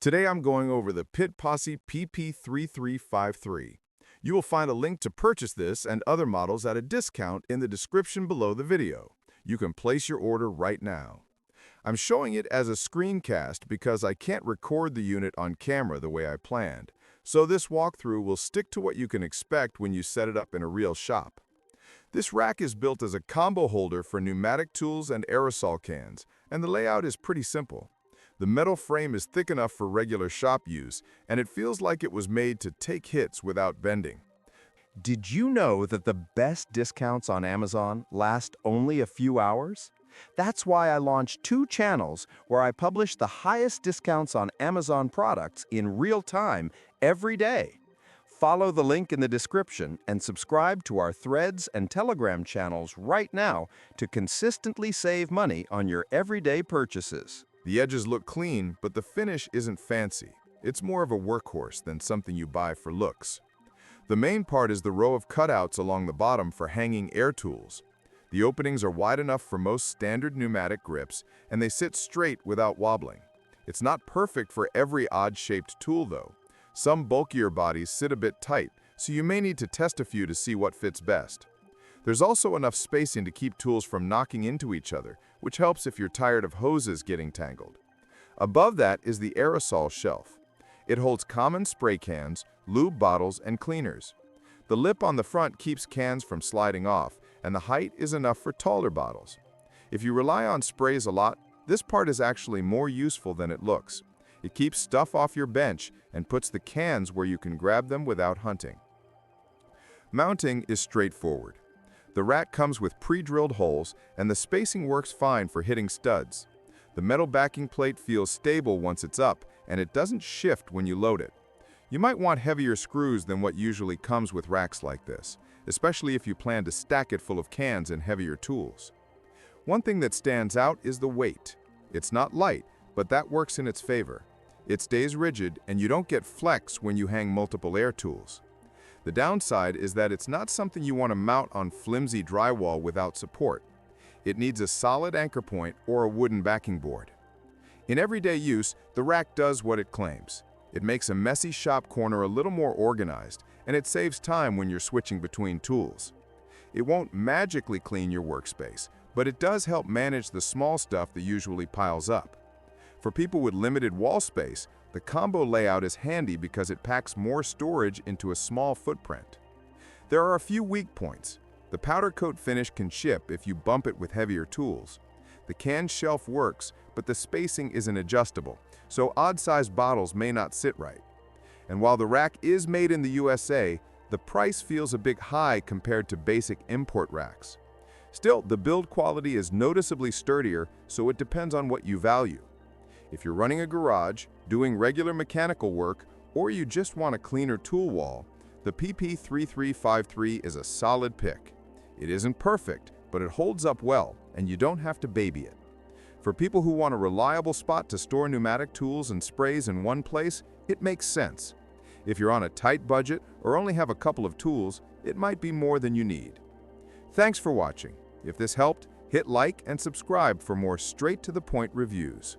Today I'm going over the Posse PP3353. You will find a link to purchase this and other models at a discount in the description below the video. You can place your order right now. I'm showing it as a screencast because I can't record the unit on camera the way I planned, so this walkthrough will stick to what you can expect when you set it up in a real shop. This rack is built as a combo holder for pneumatic tools and aerosol cans, and the layout is pretty simple. The metal frame is thick enough for regular shop use, and it feels like it was made to take hits without bending. Did you know that the best discounts on Amazon last only a few hours? That's why I launched 2 channels where I publish the highest discounts on Amazon products in real time every day. Follow the link in the description and subscribe to our Threads and Telegram channels right now to consistently save money on your everyday purchases. The edges look clean, but the finish isn't fancy. It's more of a workhorse than something you buy for looks. The main part is the row of cutouts along the bottom for hanging air tools. The openings are wide enough for most standard pneumatic grips, and they sit straight without wobbling. It's not perfect for every odd-shaped tool, though. Some bulkier bodies sit a bit tight, so you may need to test a few to see what fits best. There's also enough spacing to keep tools from knocking into each other, which helps if you're tired of hoses getting tangled. Above that is the aerosol shelf. It holds common spray cans, lube bottles, and cleaners. The lip on the front keeps cans from sliding off, and the height is enough for taller bottles. If you rely on sprays a lot, this part is actually more useful than it looks. It keeps stuff off your bench and puts the cans where you can grab them without hunting. Mounting is straightforward. The rack comes with pre-drilled holes, and the spacing works fine for hitting studs. The metal backing plate feels stable once it's up, and it doesn't shift when you load it. You might want heavier screws than what usually comes with racks like this, especially if you plan to stack it full of cans and heavier tools. One thing that stands out is the weight. It's not light, but that works in its favor. It stays rigid, and you don't get flex when you hang multiple air tools. The downside is that it's not something you want to mount on flimsy drywall without support. It needs a solid anchor point or a wooden backing board. In everyday use, the rack does what it claims. It makes a messy shop corner a little more organized, and it saves time when you're switching between tools. It won't magically clean your workspace, but it does help manage the small stuff that usually piles up. For people with limited wall space, the combo layout is handy because it packs more storage into a small footprint. There are a few weak points. The powder coat finish can chip if you bump it with heavier tools. The can shelf works, but the spacing isn't adjustable, so odd-sized bottles may not sit right. And while the rack is made in the USA, the price feels a bit high compared to basic import racks. Still, the build quality is noticeably sturdier, so it depends on what you value. If you're running a garage, doing regular mechanical work, or you just want a cleaner tool wall, the PP3353 is a solid pick. It isn't perfect, but it holds up well, and you don't have to baby it. For people who want a reliable spot to store pneumatic tools and sprays in one place, it makes sense. If you're on a tight budget or only have a couple of tools, it might be more than you need. Thanks for watching. If this helped, hit like and subscribe for more straight-to-the-point reviews.